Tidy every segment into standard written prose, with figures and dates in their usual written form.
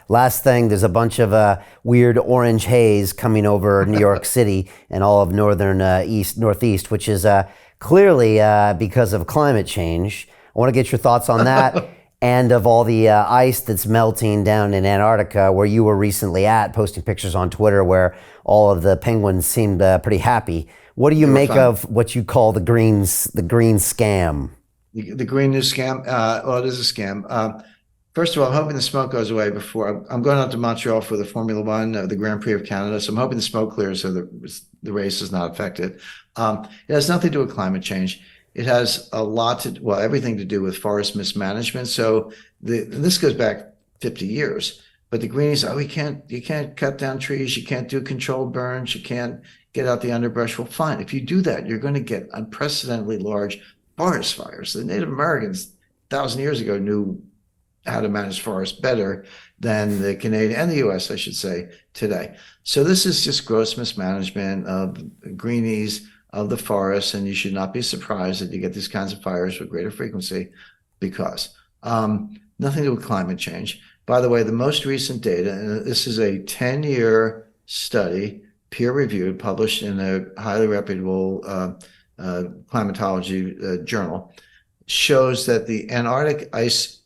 last thing, there's a bunch of weird orange haze coming over New York City and all of northern northeast, which is clearly because of climate change. I want to get your thoughts on that and of all the ice that's melting down in Antarctica, where you were recently at, posting pictures on Twitter where all of the penguins seemed pretty happy. What do you make of what you call the green scam? The green news scam. Well, it is a scam. First of all, I'm hoping the smoke goes away before I'm going out to Montreal for the Formula One, the Grand Prix of Canada. So I'm hoping the smoke clears so the race is not affected. It has nothing to do with climate change. It has everything to do with forest mismanagement. So this goes back 50 years. But the greenies, you can't cut down trees, you can't do controlled burns, you can't get out the underbrush. Well, fine. If you do that, you're going to get unprecedentedly large forest fires. The Native Americans 1,000 years ago knew how to manage forests better than the Canadian and the US, I should say, today. So this is just gross mismanagement of greenies, of the forest, and you should not be surprised that you get these kinds of fires with greater frequency because nothing to do with climate change. By the way, the most recent data, and this is a 10-year study, peer-reviewed, published in a highly reputable climatology journal, shows that the Antarctic ice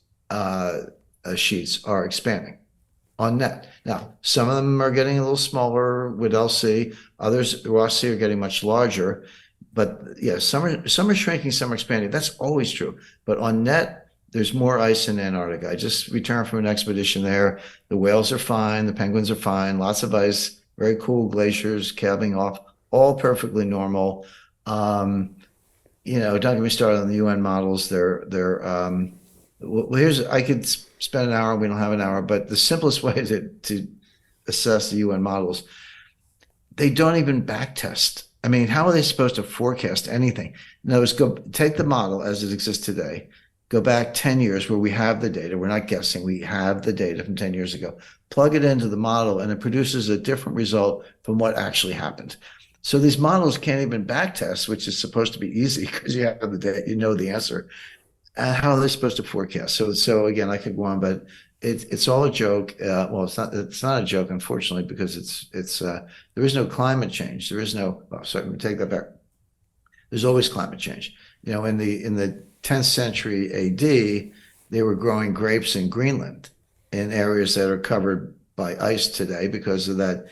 sheets are expanding on net. Now, some of them are getting a little smaller with LC. Others, Ross C, are getting much larger. But yeah, some are shrinking, some are expanding. That's always true. But on net, there's more ice in Antarctica. I just returned from an expedition there. The whales are fine. The penguins are fine. Lots of ice, very cool glaciers calving off, all perfectly normal. Don't get me started on the UN models. I could spend an hour. We don't have an hour, but the simplest way to assess the UN models, they don't even back test. I mean, how are they supposed to forecast anything? No, take the model as it exists today, go back 10 years where we have the data. We're not guessing. We have the data from 10 years ago. Plug it into the model, and it produces a different result from what actually happened. So these models can't even back test, which is supposed to be easy because you have the data, you know the answer. How are they supposed to forecast? So again, I could go on, but it's all a joke. Well, it's not a joke, unfortunately, because there is no climate change. There is no. Oh, sorry, let me take that back. There's always climate change. In the 10th century AD, they were growing grapes in Greenland, in areas that are covered by ice today because of that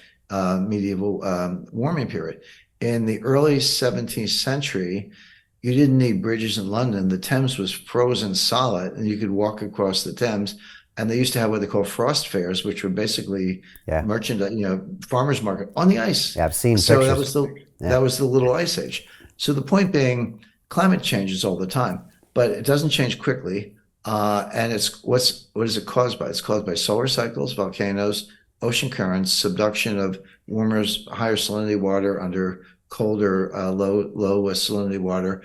medieval warming period. In the early 17th century, you didn't need bridges in London. The Thames was frozen solid, and you could walk across the Thames. And they used to have what they call frost fairs, which were basically merchandise, farmers market on the ice. Yeah, I've seen so pictures. That was the little ice age. So the point being, climate changes all the time, but it doesn't change quickly. And what is it caused by? It's caused by solar cycles, volcanoes, ocean currents, subduction of higher salinity water under colder, low salinity water.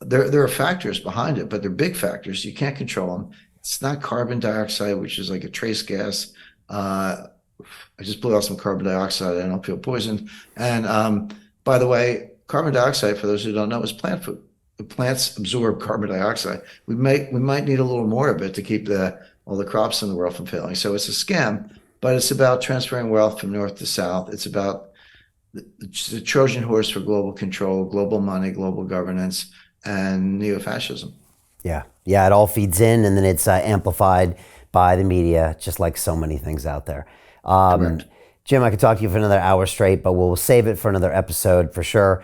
There are factors behind it, but they're big factors. You can't control them. It's not carbon dioxide, which is like a trace gas. I just blew out some carbon dioxide. I don't feel poisoned. And by the way, carbon dioxide, for those who don't know, is plant food. The plants absorb carbon dioxide. We might need a little more of it to keep all the crops in the world from failing. So it's a scam, but it's about transferring wealth from north to south. It's about the Trojan horse for global control, global money, global governance, and neo-fascism. Yeah, it all feeds in, and then it's amplified by the media, just like so many things out there. Correct. Jim, I could talk to you for another hour straight, but we'll save it for another episode for sure.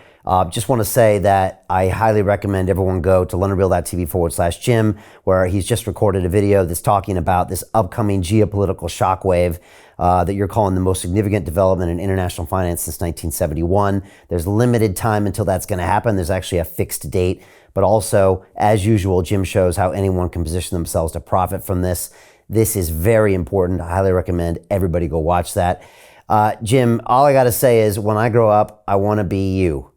Just want to say that I highly recommend everyone go to londonreal.tv/Jim, where he's just recorded a video that's talking about this upcoming geopolitical shockwave that you're calling the most significant development in international finance since 1971. There's limited time until that's going to happen. There's actually a fixed date, but also, as usual, Jim shows how anyone can position themselves to profit from this. This is very important. I highly recommend everybody go watch that. Jim, all I got to say is when I grow up, I want to be you.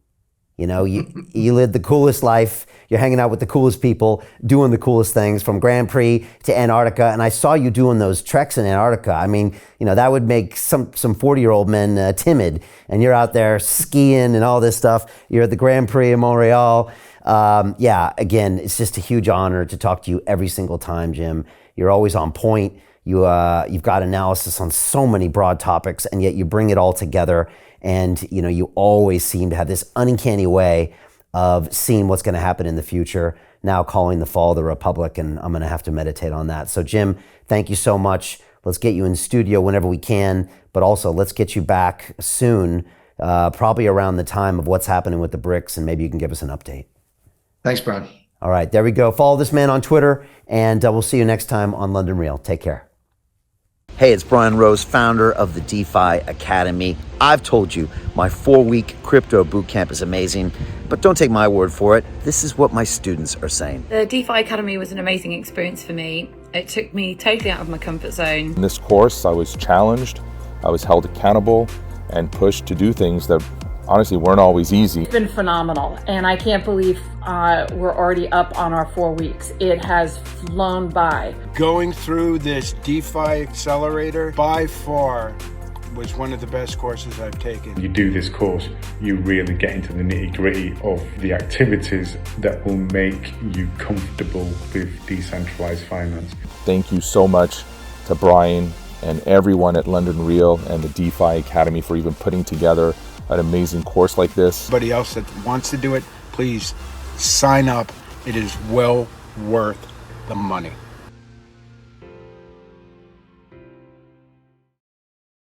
You live the coolest life. You're hanging out with the coolest people, doing the coolest things, from Grand Prix to Antarctica. And I saw you doing those treks in Antarctica. I mean, that would make some 40-year-old men timid. And you're out there skiing and all this stuff. You're at the Grand Prix in Montreal. Again, it's just a huge honor to talk to you every single time, Jim. You're always on point. You've got analysis on so many broad topics, and yet you bring it all together. And you always seem to have this uncanny way of seeing what's going to happen in the future. Now calling the fall of the Republic, and I'm going to have to meditate on that. So Jim, thank you so much. Let's get you in studio whenever we can, but also let's get you back soon, probably around the time of what's happening with the BRICS, and maybe you can give us an update. Thanks, Brian. All right, there we go. Follow this man on Twitter, and we'll see you next time on London Real. Take care. Hey, it's Brian Rose, founder of the DeFi Academy. I've told you my 4-week crypto bootcamp is amazing, but don't take my word for it. This is what my students are saying. The DeFi Academy was an amazing experience for me. It took me totally out of my comfort zone. In this course, I was challenged, I was held accountable, and pushed to do things that honestly weren't always easy. It's been phenomenal, and I can't believe we're already up on our 4 weeks. It has flown by. Going through this DeFi accelerator by far was one of the best courses I've taken. You do this course, you really get into the nitty-gritty of the activities that will make you comfortable with decentralized finance. Thank you so much to Brian and everyone at London Real and the DeFi Academy for even putting together an amazing course like this. Anybody else that wants to do it, please sign up. It is well worth the money.